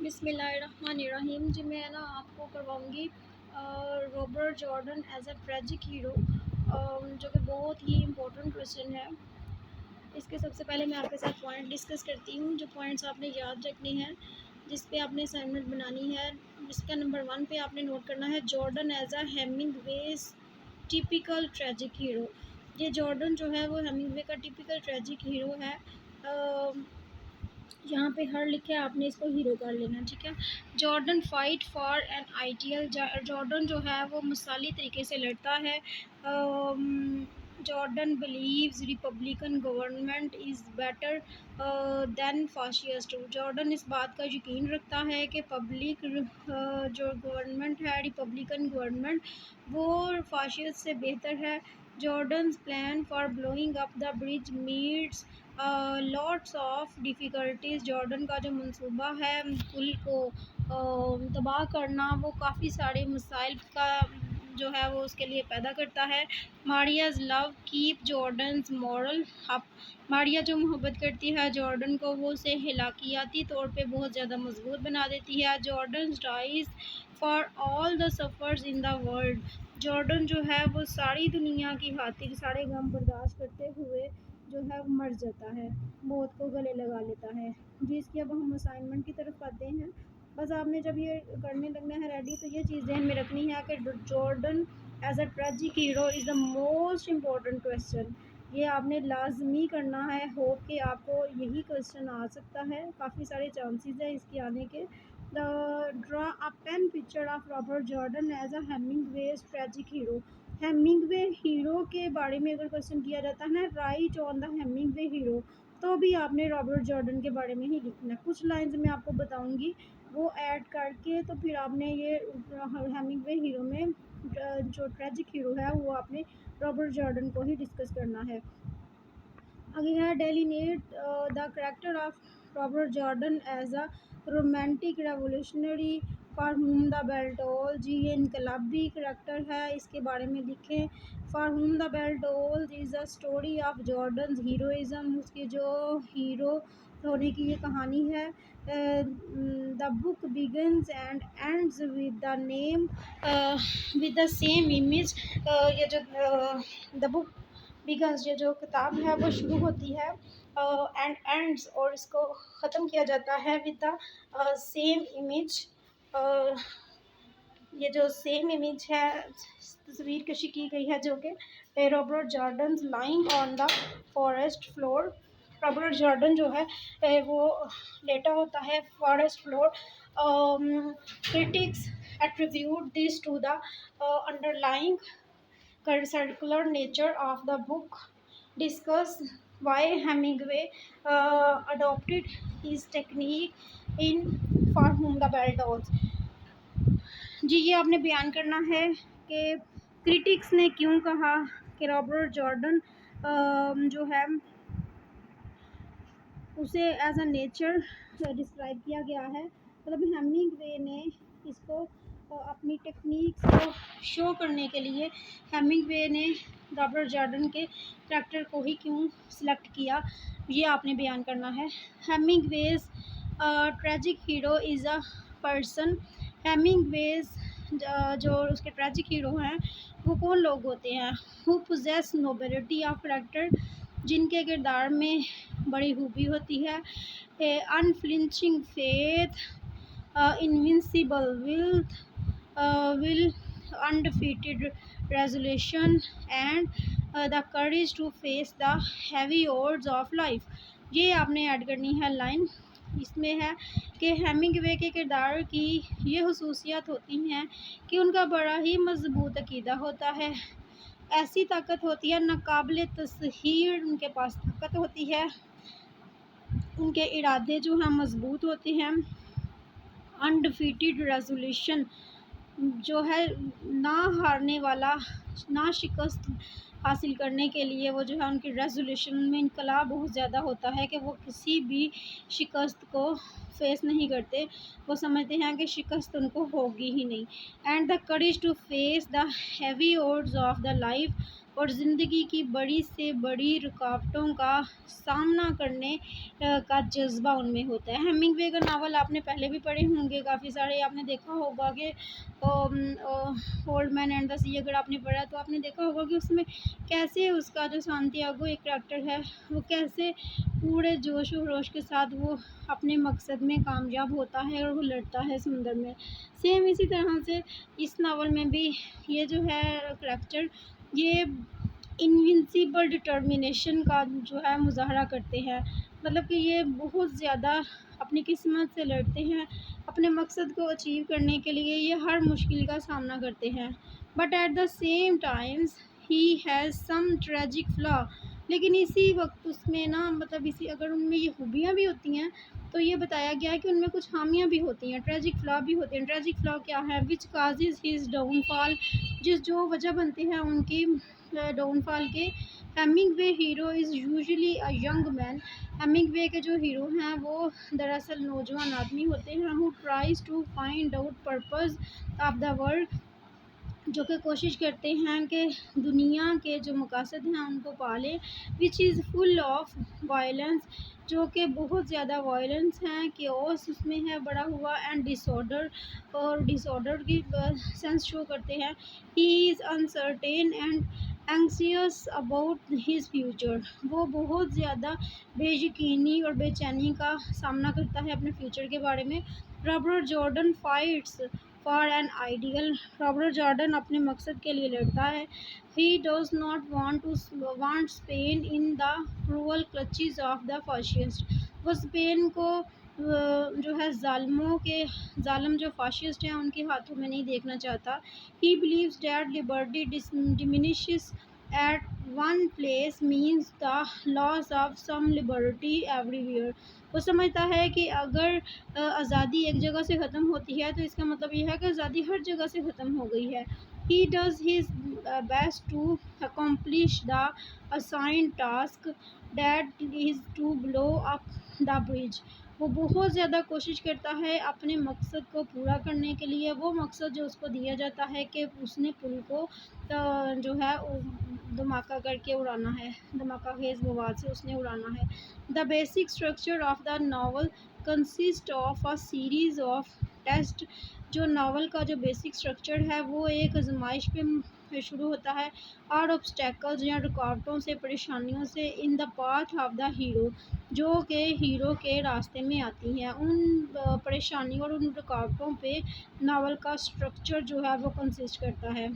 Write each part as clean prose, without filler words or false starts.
बिस्मिल्लाहिर्रहमानिर्रहीम। जी मैं ना आपको करवाऊँगी Robert Jordan as a tragic hero, जो कि बहुत ही इम्पोर्टेंट क्वेश्चन है। इसके सबसे पहले मैं आपके साथ पॉइंट डिस्कस करती हूँ, जो पॉइंट्स आपने याद रखने हैं, जिस पे आपने असाइनमेंट बनानी है। इसका नंबर 1 पे आपने नोट करना है Jordan as a Hemingway's typical tragic hero. ये जॉर्डन जो है वो हेमिंगवे का टिपिकल ट्रेजिक हीरो है। यहाँ पे हर लिखा है, आपने इसको हीरो कर लेना, ठीक है। Jordan fight for an ideal. Jordan जो है वो मिसाली तरीके से लड़ता है। Jordan believes Republican government is better than fascist. Jordan इस बात का यकीन रखता है कि पब्लिक जो गवर्नमेंट है, रिपब्लिकन गवर्नमेंट, वो फाशिस्ट से बेहतर है। Jordans plan for blowing up the bridge meets lots of difficulties. Jordan का जो मंसूबा है पुल को तबाह करना, वो काफ़ी सारे मसाइल का जो है वो उसके लिए पैदा करता है। Maria's love keep Jordan's moral up. Maria जो मोहब्बत करती है जॉर्डन को, वो उसे हिलाकियाती तौर पे बहुत ज़्यादा मजबूत बना देती है। Jordan dies for all the sufferers in the world. Jordan जो है वो सारी दुनिया की खातिर सारे गम बर्दाश्त करते हुए जो है वो मर जाता है, मौत को गले लगा लेता है। जी, इसकी अब हम असाइनमेंट की तरफ आते हैं। बस आपने जब ये करने लगना है रेडी, तो ये चीज़ ध्यान में रखनी है कि Jordan as a tragic hero is the most important question. ये आपने लाजमी करना है। होप कि आपको यही क्वेश्चन आ सकता है, काफ़ी सारे चांसेस हैं इसके आने के। Draw a pen picture of Robert Jordan as a Hemingway's tragic hero. Hemingway hero के बारे में अगर क्वेश्चन किया जाता है ना, write on the Hemingway hero, तो भी आपने रॉबर्ट जॉर्डन के बारे में ही लिखना है। कुछ लाइंस मैं आपको बताऊंगी, वो ऐड करके तो फिर आपने ये हेमिंगवे हीरो में जो ट्रेजिक हीरो है वो आपने रॉबर्ट जॉर्डन को ही डिस्कस करना है। आगे है delineate the character of Robert Jordan as a romantic revolutionary for हुम द बेल टोल्स। जी, ये इनकलाबी करेक्टर है, इसके बारे में लिखें। फॉर हुम the bell Tolls is a story of Jordan heroism. उसकी जो हीरो होने की ये कहानी है। The book begins and ends with the name with the same image. ये जो द बुक बिगन्स, ये जो किताब है वो शुरू होती है एंड एंड्स, और इसको ख़त्म किया जाता है विद द सेम इमेज। ये जो सेम इमेज है, तस्वीर कशी की गई है, जो कि Robert Jordan lying on the forest floor. Robert Jordan जो है वो लेटा होता है forest floor. Critics attribute this to the underlying circular nature of the book, discuss why Hemingway adopted his technique in For Whom the Bell Tolls। जी, ये आपने बयान करना है कि क्रिटिक्स ने क्यों कहा कि रॉबर्ट जॉर्डन जो है उसे एज अ नेचर डिस्क्राइब किया गया है। मतलब हेमिंगवे ने इसको अपनी टेक्निक्स को शो करने के लिए हेमिंगवे ने रॉबर्ट जॉर्डन के करैक्टर को ही क्यों सिलेक्ट किया, ये आपने बयान करना है। Hemingway's tragic hero is a person. Hemingway's जो उसके ट्रेजिक हीरो हैं वो कौन लोग होते हैं? Who possesses nobility of character, जिनके किरदार में बड़ी खूबी होती है। Unflinching faith, invincible will, undefeated resolution and the courage to face the heavy odds of life. ये आपने ऐड करनी है लाइन। इसमें है कि हेमिंगवे के किरदार की ये हुसूसियत होती हैं कि उनका बड़ा ही मजबूत अकीदा होता है, ऐसी ताकत होती है नाकाबिले तस्हीर, उनके पास ताकत होती है, उनके इरादे जो हैं मजबूत होते हैं। अनडिफीटेड रेजोल्यूशन जो है ना हारने वाला, ना शिकस्त हासिल करने के लिए वो जो है उनकी रेजोल्यूशन में इनकलाब बहुत ज़्यादा होता है कि वो किसी भी शिकस्त को फेस नहीं करते, वो समझते हैं कि शिकस्त उनको होगी ही नहीं। And the courage to face the heavy odds of the life, और ज़िंदगी की बड़ी से बड़ी रुकावटों का सामना करने का जज़्बा उनमें होता है। हेमिंग्वे का नावल आपने पहले भी पढ़े होंगे काफ़ी सारे, आपने देखा होगा कि ओल्ड मैन एंड द सी अगर आपने पढ़ा तो आपने देखा होगा कि उसमें कैसे उसका जो सांतियागो एक करैक्टर है वो कैसे पूरे जोश व खरोश के साथ वो अपने मकसद में कामयाब होता है और वो लड़ता है समुंदर में। सेम इसी तरह से इस नावल में भी ये जो है करैक्टर ये इनविंसिबल डिटर्मिनेशन का जो है मुज़ाहरा करते हैं। मतलब कि ये बहुत ज़्यादा अपनी किस्मत से लड़ते हैं, अपने मकसद को अचीव करने के लिए ये हर मुश्किल का सामना करते हैं। But at the same times he has some tragic flaw, लेकिन इसी वक्त उसमें ना मतलब इसी अगर उनमें ये खूबियाँ भी होती हैं तो ये बताया गया है कि उनमें कुछ खामियाँ भी होती हैं, ट्रेजिक फ्लॉ भी होते हैं। ट्रेजिक फ्लॉ क्या है? विच काजेज़ हिज डाउनफॉल, जिस जो वजह बनती है उनकी डाउनफॉल के। Hemingway hero is usually a young man, Hemingway के जो हीरो हैं वो दरअसल नौजवान आदमी होते हैं who tries to find out purpose of the world, जो कि कोशिश करते हैं कि दुनिया के जो मकासद हैं उनको पालें। Which is full of violence, जो कि बहुत ज़्यादा वायलेंस हैं, केओस उसमें है बड़ा हुआ एंड डिसऑर्डर, और डिसऑर्डर की सेंस शो करते हैं। He is uncertain and anxious about his future, वो बहुत ज़्यादा बेयकीनी और बेचैनी का सामना करता है अपने फ्यूचर के बारे में। Robert Jordan fights for an ideal, Robert Jordan अपने मकसद के लिए लड़ता है। He does not want Spain in the cruel clutches of the fascist, वो स्पेन को जो है जालिमों के जालिम जो फाशिस्ट हैं उनके हाथों में नहीं देखना चाहता। He believes that liberty diminishes at one place means the loss of some liberty everywhere, वो समझता है कि अगर आज़ादी एक जगह से ख़त्म होती है तो इसका मतलब ये है कि आज़ादी हर जगह से ख़त्म हो गई है। He does his best to accomplish the assigned task that is to blow up the bridge, वो बहुत ज़्यादा कोशिश करता है अपने मकसद को पूरा करने के लिए। वो मकसद जो उसको दिया जाता है कि उसने पुल को जो है धमाका करके उड़ाना है, धमाका खेज मवाद से उसने उड़ाना है। The basic structure of the novel consist of a series of test, जो नावल का जो बेसिक स्ट्रक्चर है वो एक आजमाइश पे शुरू होता है, और ऑब्स्टेकल्स या रुकावटों से, परेशानियों से, in the path of the hero, जो कि हीरो के रास्ते में आती हैं। उन परेशानियों और उन रुकावटों पे नावल का स्ट्रक्चर जो है वो कंसिस्ट करता है।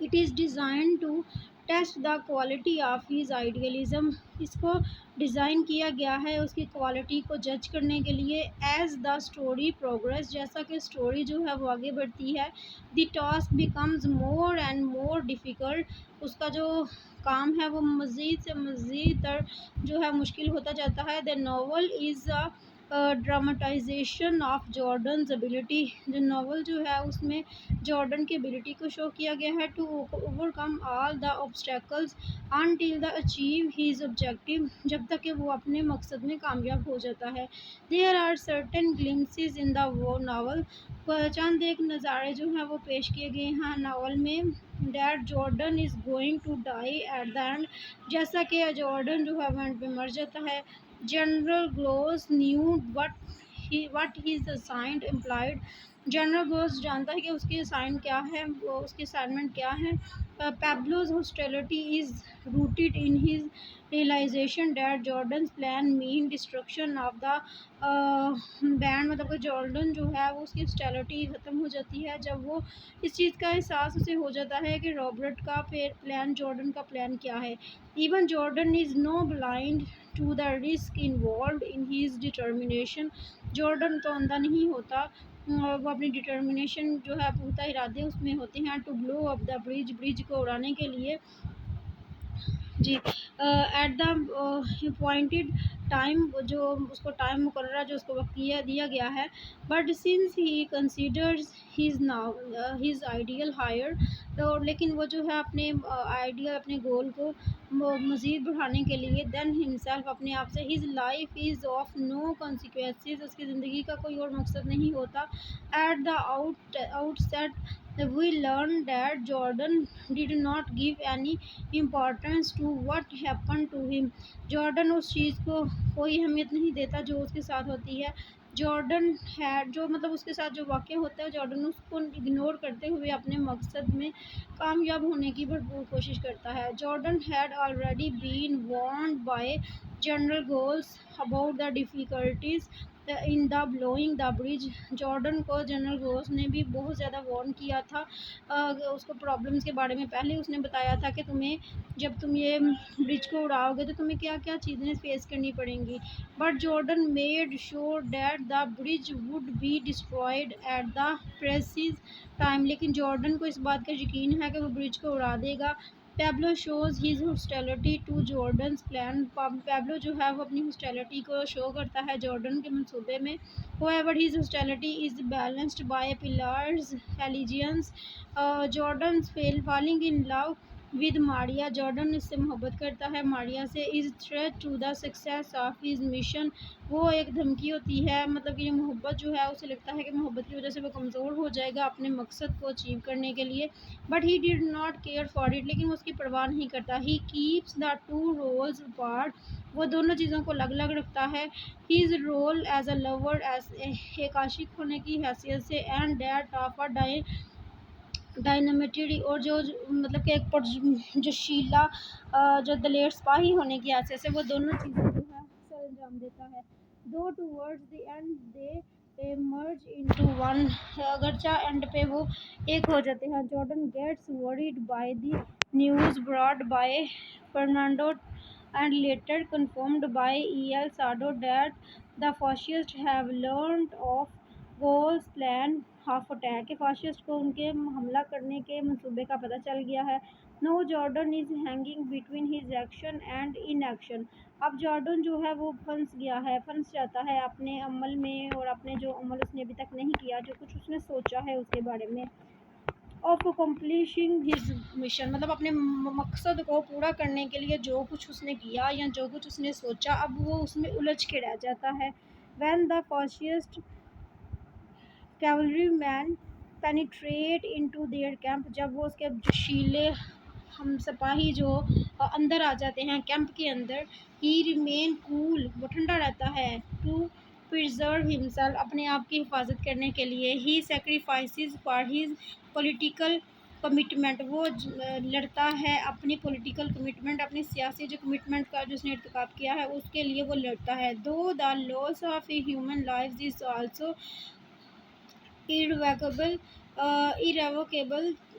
It is design to test the quality of his idealism, इसको डिज़ाइन किया गया है उसकी क्वालिटी को जज करने के लिए। एज़ द स्टोरी प्रोग्रेस, जैसा कि स्टोरी जो है वो आगे बढ़ती है, the task becomes more and more difficult, उसका जो काम है वो मज़ीद से मज़ीद तर जो है मुश्किल होता जाता है। The novel is a dramatisation of Jordans ability, जो नावल जो है उसमें जॉर्डन की एबिलिटी को शो किया गया है to overcome all the obstacles until the achieve his objective, जब तक कि वो अपने मकसद में कामयाब हो जाता है। There are certain glimpses in the वो नावल, चंद एक नज़ारे जो हैं वो पेश किए गए हैं नावल में। That Jordan is going to die at the end, जैसा कि जॉर्डन जो है वो एंड पे मर जाता है। General Golz knew what he's assigned implied, General Golz जानता है कि उसकी असाइन क्या है, वो उसकी असाइनमेंट क्या है। Pablo's hostility is rooted in his realization that Jordan's plan mean destruction of the band, मतलब कि जॉर्डन जो है वो उसकी हॉस्टिलिटी ख़त्म हो जाती है जब वो इस चीज़ का एहसास उसे हो जाता है कि रॉबर्ट का प्लान, जॉर्डन का प्लान क्या है। Even Jordan is no blind to the risk involve in his determination, Jordan तो अंधा नहीं होता, वो अपनी डिटर्मिनेशन जो है पुख्ता इरादे उसमें होते हैं to blow up the bridge, bridge को उड़ाने के लिए। जी, एट द अपॉइंटेड टाइम, जो उसको टाइम मुकर्रर जो उसको वक्त दिया गया है। But since he considers his now his ideal higher, तो लेकिन वो जो है अपने आइडियल अपने गोल को मज़ीद बढ़ाने के लिए देन हिमसेल्फ अपने आप से his life is of no consequences उसकी ज़िंदगी का कोई और मकसद नहीं होता। At the outset we learn that Jordan did not give any importance to what happen to him. Jordan उस चीज़ को कोई अहमियत नहीं देता जो उसके साथ होती है। जॉर्डन है जो मतलब उसके साथ जो वाक़या होता है जॉर्डन उसको इग्नोर करते हुए अपने मकसद में कामयाब होने की भरपूर कोशिश करता है। Jordan had already been warned by General Golz about the difficulties in the blowing the bridge. Jordan को जनरल गोल्स ने भी बहुत ज़्यादा वार्न किया था। उसको प्रॉब्लम्स के बारे में पहले उसने बताया था कि तुम्हें जब तुम ये ब्रिज को उड़ाओगे तो तुम्हें क्या क्या चीज़ें फेस करनी पड़ेंगी। But Jordan made sure that the bridge would be destroyed at the precious time. लेकिन जॉर्डन को इस बात का यकीन है कि वो ब्रिज को उड़ा देगा। Pablo shows his hostility to Jordan's plan. Pablo जो है वो अपनी हॉस्टिलिटी को शो करता है जॉर्डन के मंसूबे में। However his hostility is balanced by Pilar's allegiance. Jordan falling in love with Maria. Jordan इससे मोहब्बत करता है मारिया से। Is threat to the success of his mission. वो एक धमकी होती है मतलब कि ये मोहब्बत जो है उसे लगता है कि मोहब्बत की वजह से वो कमज़ोर हो जाएगा अपने मकसद को अचीव करने के लिए। But he did not care for it. लेकिन वो उसकी परवाह नहीं करता। He keeps the two roles apart. वो दोनों चीज़ों को अलग अलग रखता है। His role as a lover as एक आशिक होने की हैसियत से and that of a dynamited और जो मतलब कि एक जोशीला जो दलेर सिपाही होने की हैसियत से वो दोनों चीज़ें जो है सर अंजाम देता है। दो towards the end they merge into one. अगरचा एंड पे वो एक हो जाते हैं। Jordan gets worried by the news brought by Fernando and later confirmed by E.L. Sado that the fascists have learned of Gaull's plan of attack। के fascist को उनके हमला करने के मंसूबे का पता चल गया है। Now Jordan is hanging between his action and inaction. अब जॉर्डन जो है वो फंस जाता है अपने अमल में और अपने जो अमल उसने अभी तक नहीं किया जो कुछ उसने सोचा है उसके बारे में। ऑफ अकम्पलिशिंग हिज मिशन मतलब अपने मकसद को पूरा करने के लिए जो कुछ उसने किया या जो कुछ उसने सोचा अब वो उसमें उलझ के रह जाता है। When the fascist cavalry man penetrate into their camp. जब वो उसके जोशीले हम सिपाही जो अंदर आ जाते हैं कैंप के अंदर। ही रिमेन कूल वो ठंडा रहता है। टू प्रिजर्व हिमसेल्फ अपने आप की हिफाजत करने के लिए। He sacrifices for his political commitment वो लड़ता है अपनी पॉलिटिकल कमिटमेंट अपनी सियासी जो कमिटमेंट का जो उसने इर्तिकाब किया है उसके लिए वो लड़ता है। दो the loss of human life is also irrevocable,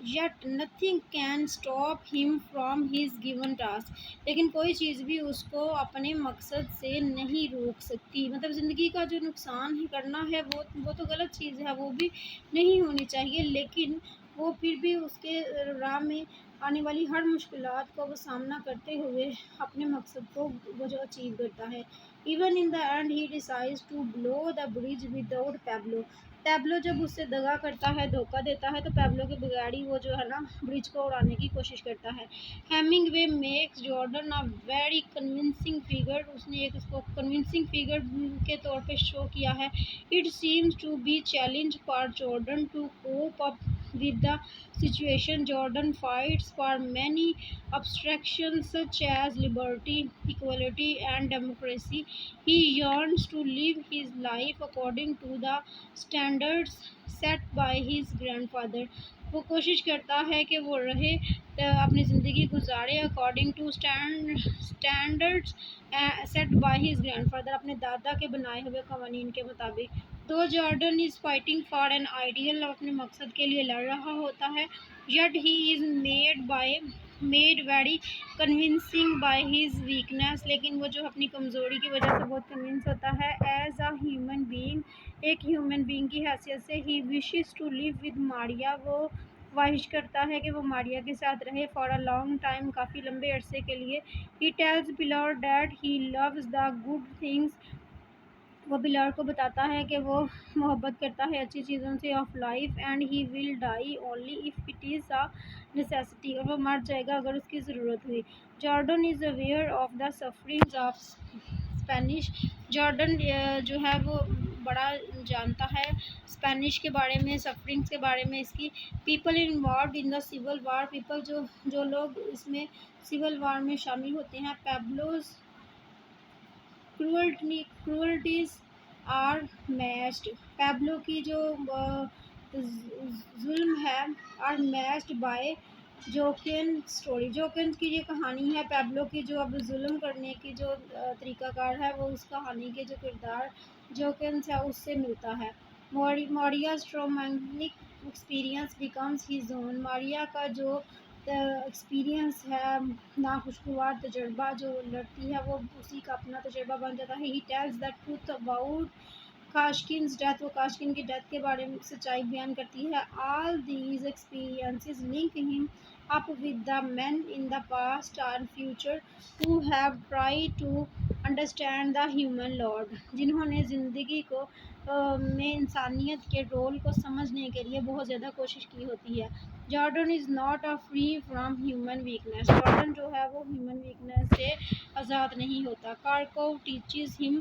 yet nothing can stop him from his given task। लेकिन कोई चीज़ भी उसको अपने मकसद से नहीं रोक सकती। मतलब ज़िंदगी का जो नुकसान ही करना है वो तो गलत चीज़ है वो भी नहीं होनी चाहिए। लेकिन वो फिर भी उसके राह में आने वाली हर मुश्किलात का वो सामना करते हुए अपने मकसद को वो जो अचीव करता है। Even in the end he decides to blow the bridge without Pablo. Pablo जब उससे दगा करता है धोखा देता है तो पैब्लो के बगैर ही वो जो है ना ब्रिज को उड़ाने की कोशिश करता है। Hemingway makes Jordan a very convincing figure. उसने एक उसको कन्विंसिंग फिगर के तौर पे शो किया है। It seems to be challenge for Jordan to cope up with the situation। Jordan fights for many abstractions such as liberty, equality, and democracy। He yearns to live his life according to the standards set by his grandfather। वो कोशिश करता है कि वो रहे अपनी ज़िंदगी गुजारे according to standards set by his grandfather अपने दादा के बनाए हुए कवानीन के मुताबिक। तो Jordan is fighting for an ideal अपने मकसद के लिए लड़ रहा होता है। Yet he is made very convincing by his weakness. लेकिन वो जो अपनी कमज़ोरी की वजह से बहुत कन्विंस होता है। एज अ ह्यूमन बीइंग एक ह्यूमन बीइंग की हैसियत से he wishes to live with Maria. वो ख्वाहिश करता है कि वो मारिया के साथ रहे फॉर अ लॉन्ग टाइम काफ़ी लंबे अरसे के लिए। He tells pillar that he loves the good things वो बिलार को बताता है कि वो मोहब्बत करता है अच्छी चीज़ों से of life and he will die only if it is a necessity, और वो मर जाएगा अगर उसकी ज़रूरत हुई। Jordan is aware of the sufferings of Spanish. Jordan जो है वो बड़ा जानता है स्पेनिश के बारे में, सफरिंग्स के बारे में इसकी। People involve in the civil war, people जो जो लोग इसमें सिविल वार में शामिल होते हैं। Pablo's cruelties are matched, Pablo की जो जुल्म है are matched by Joaquin story. Joaquin की ये कहानी है पैब्लो की, जो अब जुल्म करने की जो तरीकाकार है वो उस कहानी के जो किरदार जोकिन्स है उससे मिलता है। Maria traumatic experience becomes his own, Maria का जो एक्सपीरियंस है नाखुशगवार तजर्बा जो लड़ती है वो उसी का अपना तजर्बा बन जाता है। He tells the truth about Kashkin's death, वो काशकिन की डेथ के बारे में सच्चाई बयान करती है। All these experiences link him up with the men in the past and future who have tried to understand the human lord, जिन्होंने ज़िंदगी को में इंसानियत के रोल को समझने के लिए बहुत ज़्यादा कोशिश की होती है। Jordan is not a free from human weakness, Jordan जो है वो ह्यूमन वीकनेस से आज़ाद नहीं होता। कार्कोव टीचेस हिम,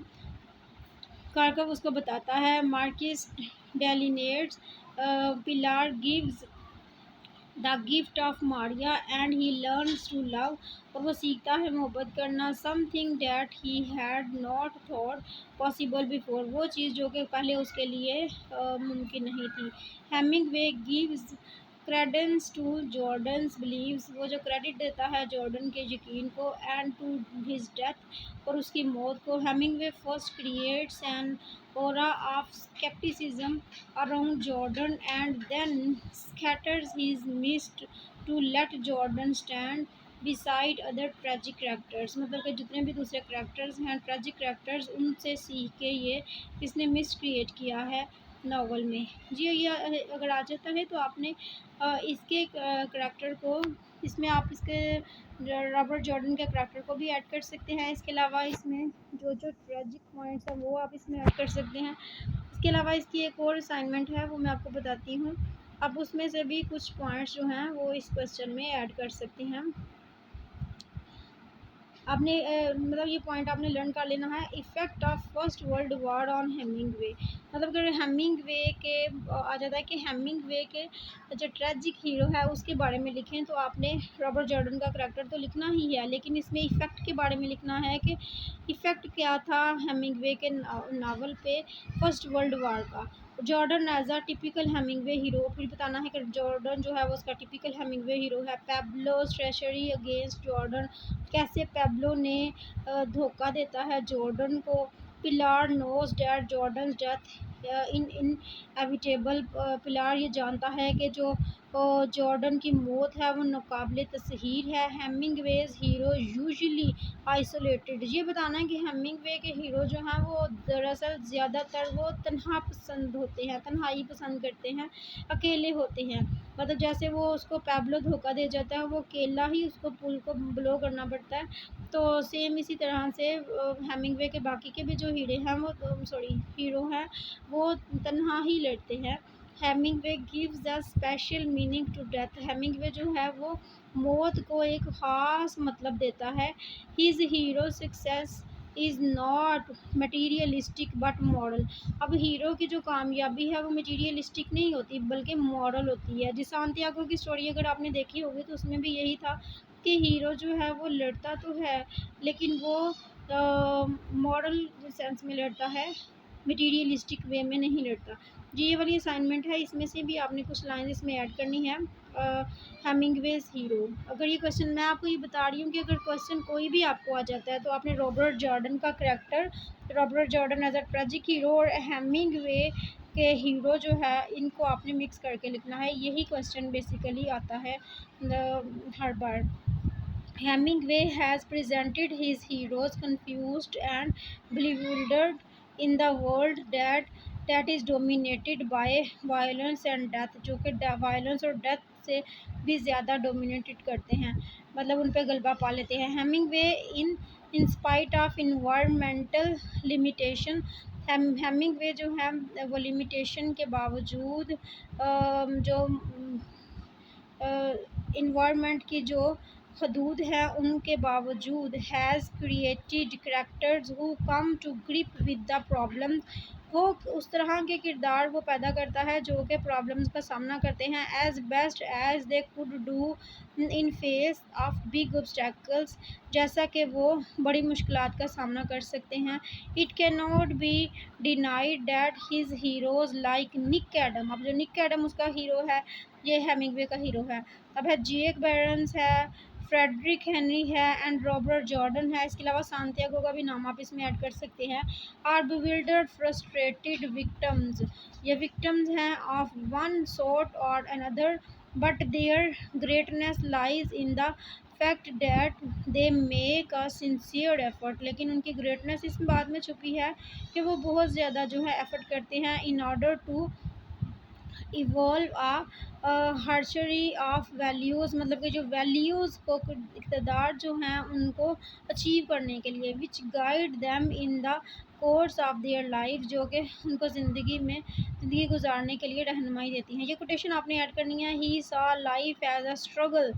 कार्कव उसको बताता है। Marquis delineates Pilar gives the gift of Maria and he learns to love, और वो सीखता है मोहब्बत करना। Something that he had not thought possible before, वो चीज़ जो कि पहले उसके लिए मुमकिन नहीं थी। Hemingway gives credence to Jordan's believes, वो जो क्रेडिट देता है जॉर्डन के यकीन को, एंड टू हिज डेथ, और उसकी मौत को। Hemingway first creates an aura of skepticism around Jordan and then scatters his mist to let Jordan stand beside other tragic characters, मतलब कि जितने भी दूसरे करैक्टर्स हैं ट्रेजिक करैक्टर्स उनसे सीख के ये इसने मिस्ट क्रिएट किया है नावल में। जी ये अगर आ जाता है तो आपने इसके करैक्टर को इसमें आप इसके रॉबर्ट जॉर्डन के करैक्टर को भी ऐड कर सकते हैं। इसके अलावा इसमें जो जो ट्रेजिक पॉइंट्स हैं वो आप इसमें ऐड कर सकते हैं। इसके अलावा इसकी एक और असाइनमेंट है वो मैं आपको बताती हूँ, आप उसमें से भी कुछ पॉइंट्स जो हैं वो इस क्वेश्चन में ऐड कर सकते हैं। आपने मतलब ये पॉइंट आपने लर्न कर लेना है। Effect of first world war on Hemingway, मतलब अगर हेमिंगवे के आ जाता है कि हेमिंगवे के जो ट्रेजिक हीरो है उसके बारे में लिखें तो आपने रॉबर्ट जॉर्डन का करैक्टर तो लिखना ही है, लेकिन इसमें इफ़ेक्ट के बारे में लिखना है कि इफ़ेक्ट क्या था हेमिंगवे के नावल पे फर्स्ट वर्ल्ड वॉर का। Jordan as a typical Hemingway hero, फिर बताना है कि जॉर्डन जो है वो उसका टिपिकल हेमिंगवे हीरो है। पैब्लो ट्रेशरी अगेंस्ट जॉर्डन, कैसे पैब्लो ने धोखा देता है जॉर्डन को। Pilar knows that Jordan death in inevitable, Pilar ये जानता है कि जो जॉर्डन की मौत है वो नाकाबिले तस्हीर है। हेमिंगवेज हीरो यूजुअली आइसोलेटेड, ये बताना है कि हेमिंगवे के हीरो जो हैं वो दरअसल ज़्यादातर वो तन्हा पसंद होते हैं, तन्हाई पसंद करते हैं, अकेले होते हैं। मतलब जैसे वो उसको पैब्लो धोखा दे जाता है वो अकेला ही उसको पुल को ब्लो करना पड़ता है, तो सेम इसी तरह से हेमिंगवे के बाकी के भी जो हीरे हैं वो हीरो हैं वो तन्हा ही लड़ते हैं। Hemingway gives a special meaning to death, Hemingway जो है वो मौत को एक ख़ास मतलब देता है। His hero success is not materialistic but moral, अब हीरो की जो कामयाबी है वो मटीरियलिस्टिक नहीं होती बल्कि मॉरल होती है। जिस सांतियागो की स्टोरी अगर आपने देखी होगी तो उसमें भी यही था कि हीरो जो है वो लड़ता तो है लेकिन वो मॉरल सेंस में लड़ता है, मटीरियलिस्टिक वे में नहीं लड़ता। जी ये वाली असाइनमेंट है, इसमें से भी आपने कुछ लाइन इसमें ऐड करनी है। हेमिंगवेज हीरो, अगर ये क्वेश्चन मैं आपको ये बता रही हूँ कि अगर क्वेश्चन कोई भी आपको आ जाता है तो आपने रॉबर्ट जॉर्डन का character, Robert Jordan as a tragic hero और हेमिंगवे के हीरो जो है इनको आपने मिक्स करके लिखना है। यही क्वेश्चन बेसिकली आता है हर बार। Hemingway has presented his heroes confused and bewildered in the world that is dominated by violence and death, जो कि वायलेंस और डेथ से भी ज़्यादा डोमिनेटेड करते हैं, मतलब उन पर गलबा पा लेते हैं। Hemingway in spite of environmental limitation, Hemingway जो है वो लिमिटेशन के बावजूद जो इन्वायरमेंट की जो हदूद है उनके बावजूद has created characters who come to grip with the problem. वो उस तरह के किरदार वो पैदा करता है जो कि प्रॉब्लम्स का सामना करते हैं as best as they could do in face of big obstacles, जैसा कि वो बड़ी मुश्किलात का सामना कर सकते हैं। It can not be denied that his heroes like Nick Adam, अब जो निक एडम उसका हीरो है, ये हेमिंगवे का हीरो है। अब है जेक बैरन्स है, फ्रेडरिक हेनरी है एंड रॉबर्ट जॉर्डन है। इसके अलावा सांतियागो का भी नाम आप इसमें ऐड कर सकते हैं। आर बिविल्डर्ड फ्रस्ट्रेटेड विक्टम्स, ये विक्टम्स हैं of one sort or another, but their greatness lies in the fact that they make a sincere effort, लेकिन उनकी ग्रेटनेस इस बात में छुपी है कि वो बहुत ज़्यादा जो है एफर्ट करते हैं in order to evolve hierarchy of values, मतलब कि जो वैल्यूज़ को इक़्तिदार जो हैं उनको अचीव करने के लिए, which guide them in the course of their life, जो कि उनको ज़िंदगी गुजारने के लिए रहनुमाई देती हैं। ये कोटेशन आपने ऐड करनी है। He saw life as a struggle,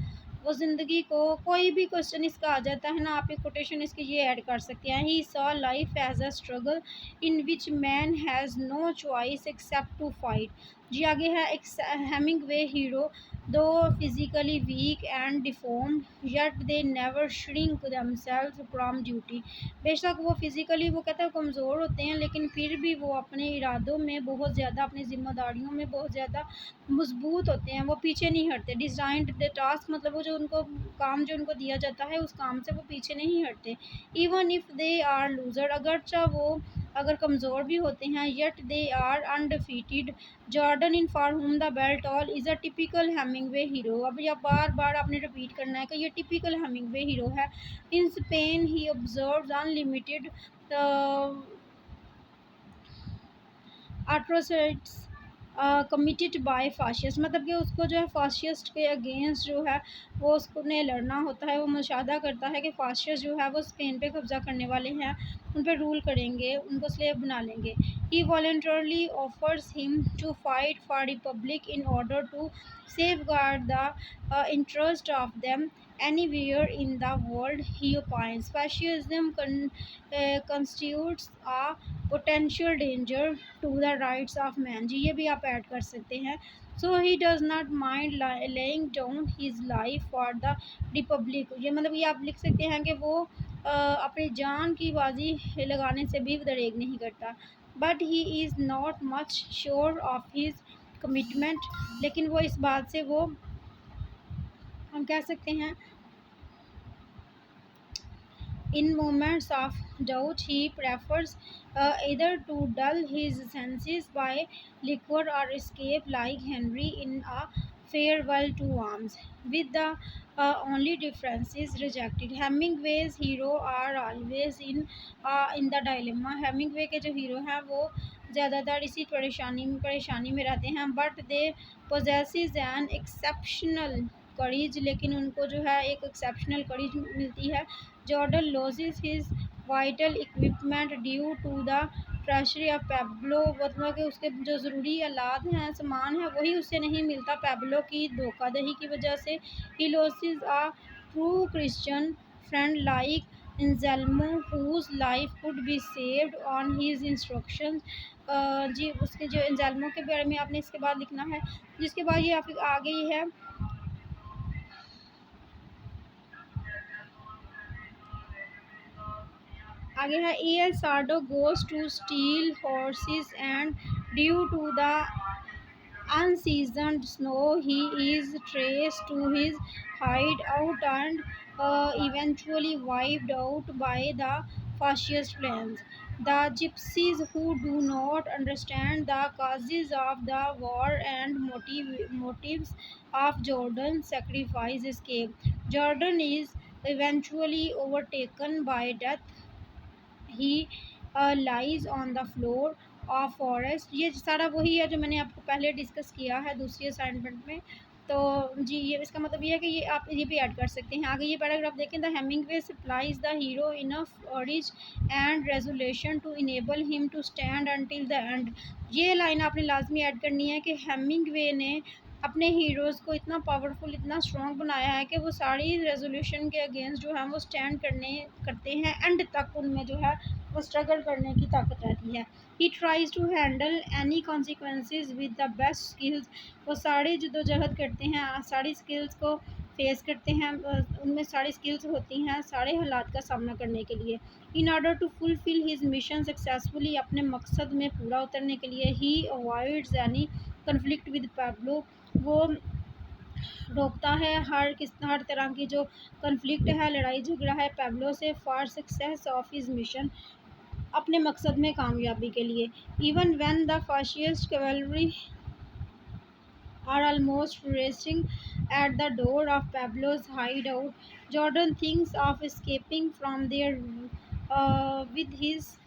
वो ज़िंदगी को, कोई भी क्वेश्चन इसका आ जाता है ना, आप एक कोटेशन इसकी ये ऐड कर सकते हैं। He saw life as a struggle in which man has no choice except to fight. जी आगे है एक Hemingway hero though physically weak and deformed yet they never shrink themselves from duty, बेशक वो फिजिकली वो कहते हैं कमज़ोर होते हैं लेकिन फिर भी वो अपने इरादों में बहुत ज़्यादा, अपनी ज़िम्मेदारियों में बहुत ज़्यादा मजबूत होते हैं, वो पीछे नहीं हटते। डिज़ाइंड द टास्क, मतलब वो जो उनको काम जो उनको दिया जाता है उस काम से वो पीछे नहीं हटते। Even if they are loser, अगरचा वो अगर कमज़ोर भी होते हैं, yet they are undefeated. Jordan in for हुम द बेल्ट ऑल is a typical Hemingway hero. अब यह बार बार आपने रिपीट करना है कि ये टिपिकल हेमिंगवे हीरो है। In Spain he observes unlimited atrocities committed by fascist, मतलब कि उसको जो है फाशिस्ट के अगेंस्ट जो है वो उसको ने लड़ना होता है। वो मुशाहदा करता है कि फाशिस्ट जो है वो स्पेन पे कब्ज़ा करने वाले हैं, उन पर रूल करेंगे, उनको स्लेव बना लेंगे। He voluntarily offers him to fight for republic in order to safeguard the interest of them anywhere in the world, he opines. Fascism constitutes a potential danger to the rights of man, जी ये भी आप add कर सकते हैं। So he does not mind laying down his life for the republic, ये मतलब ये आप लिख सकते हैं कि वो अपनी जान की बाजी लगाने से भी दरेग नहीं करता। But he is not much sure of his commitment, लेकिन वो इस बात से वो हम कह सकते हैं in moments of doubt, he prefers either to dull his senses by liquor or escape like Henry in A Farewell to Arms, with the only difference is rejected. Hemingway's hero are always in the dilemma. Hemingway के जो hero हैं वो ज़्यादातर इसी परेशानी में रहते हैं, but they possesses an exceptional courage, लेकिन उनको जो है एक एक्सेप्शनल करीज मिलती है। Jordan loses his vital equipment due to the treachery of Pablo, मतलब कि उसके जो ज़रूरी आलात हैं, सामान है, वही उससे नहीं मिलता पैब्लो की धोखाधड़ी की वजह से। He loses a true Christian friend like Anselmo whose life could be saved on his instruction. जी उसके जो इंजेल्मो के बारे में आपने इसके बाद लिखना है। जिसके बाद ये आप आगे ही है आगे है ए El Sordo goes to steal horses and due to the unseasoned snow, he is traced to his hideout and eventually wiped out by the fascist planes. The gypsies who do not understand the causes of the war and motives of Jordan's sacrifice escape. Jordan is eventually overtaken by death. He lies on the floor of forest, ये सारा वही है जो मैंने आपको पहले discuss किया है दूसरी असाइनमेंट में। तो जी ये इसका मतलब ये है कि ये आप ये भी ऐड कर सकते हैं। आगे ये पैराग्राफ देखें, the Hemingway supplies the hero enough courage and resolution to enable him to stand until the end. ये लाइन आपने लाजमी ऐड करनी है कि हेमिंगवे ने अपने हीरोज़ को इतना पावरफुल, इतना स्ट्रॉन्ग बनाया है कि वो सारी रेजोल्यूशन के अगेंस्ट जो है वो स्टैंड करते हैं, एंड तक उनमें जो है वो स्ट्रगल करने की ताकत रहती है। He tries to handle any consequences with the best skills. वो सारे जद्दोजहद करते हैं, सारी स्किल्स को फेस करते हैं, उनमें सारी स्किल्स होती हैं सारे हालात का सामना करने के लिए। In order to fulfil his mission successfully, अपने मकसद में पूरा उतरने के लिए, he avoids any conflict with Pablo. वो रोकता है हर तरह की जो कन्फ्लिक्ट है, लड़ाई झगड़ा है पैब्लो से, for success of his mission, अपने मकसद में कामयाबी के लिए। Even when the fascist cavalry are almost racing at the door of Pablo's hideout, Jordan thinks of escaping from there with his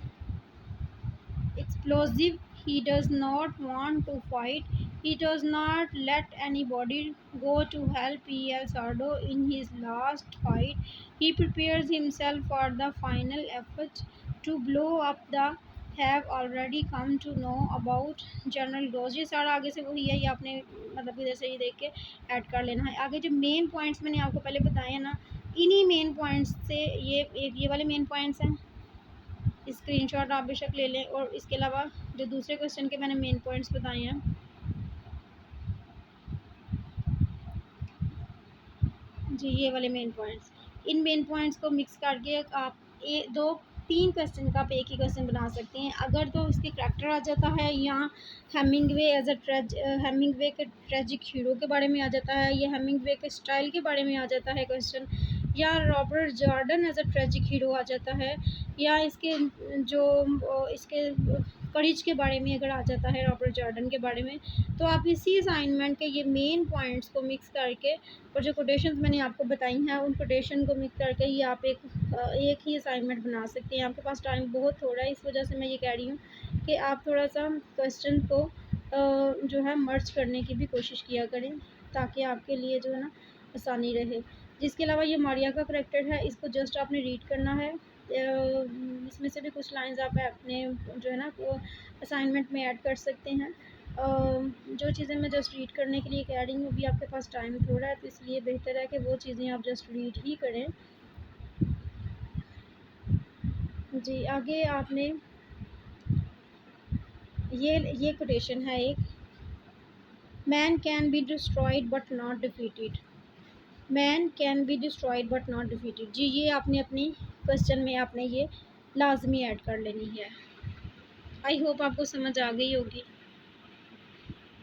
explosive. He does not want to fight. He does not let anybody go to help El Sardo in his last fight. He prepares himself for the final effort to blow up the have already come to know about general dose. ये सारा आगे से वही है, ये आपने मतलब इधर से ही देख के ऐड कर लेना है। आगे जो मेन पॉइंट्स मैंने आपको पहले बताए हैं ना, इन्हीं मेन पॉइंट्स से ये वाले मेन पॉइंट्स हैं, स्क्रीनशॉट आप बेशक ले लें। और इसके अलावा जो दूसरे क्वेश्चन के मैंने मेन पॉइंट्स बताए हैं, जी ये वाले मेन पॉइंट्स, इन मेन पॉइंट्स को मिक्स करके आप दो तीन क्वेश्चन का आप एक ही क्वेश्चन बना सकते हैं। अगर तो उसके करैक्टर आ जाता है, या हेमिंगवे एज हेमिंगवे के ट्रेजिक हीरो के बारे में आ जाता है, या हेमिंगवे के स्टाइल के बारे में आ जाता है क्वेश्चन, या Robert Jordan as a tragic hero आ जाता है, या इसके करेज के बारे में अगर आ जाता है रॉबर्ट जॉर्डन के बारे में, तो आप इसी असाइनमेंट के ये मेन पॉइंट्स को मिक्स करके और जो कोटेशंस मैंने आपको बताई हैं उन कोटेशन को मिक्स करके ही आप एक ही असाइनमेंट बना सकते हैं। आपके पास टाइम बहुत थोड़ा है, इस वजह से मैं ये कह रही हूँ कि आप थोड़ा सा क्वेश्चन को जो है मर्ज करने की भी कोशिश किया करें, ताकि आपके लिए जो है ना आसानी रहे। जिसके अलावा ये मारिया का करैक्टर है, इसको जस्ट आपने रीड करना है। इसमें से भी कुछ लाइंस आप अपने जो है ना असाइनमेंट में ऐड कर सकते हैं। जो चीज़ें मैं जस्ट रीड करने के लिए कह रही हूँ, अभी आपके पास टाइम थोड़ा है, तो इसलिए बेहतर है कि वो चीज़ें आप जस्ट रीड ही करें। जी आगे आपने ये कोटेशन है एक, man can be destroyed but not defeated. Man can be destroyed but not defeated. जी ये आपने अपनी क्वेश्चन में आपने ये लाजमी ऐड कर लेनी है। आई होप आपको समझ आ गई होगी।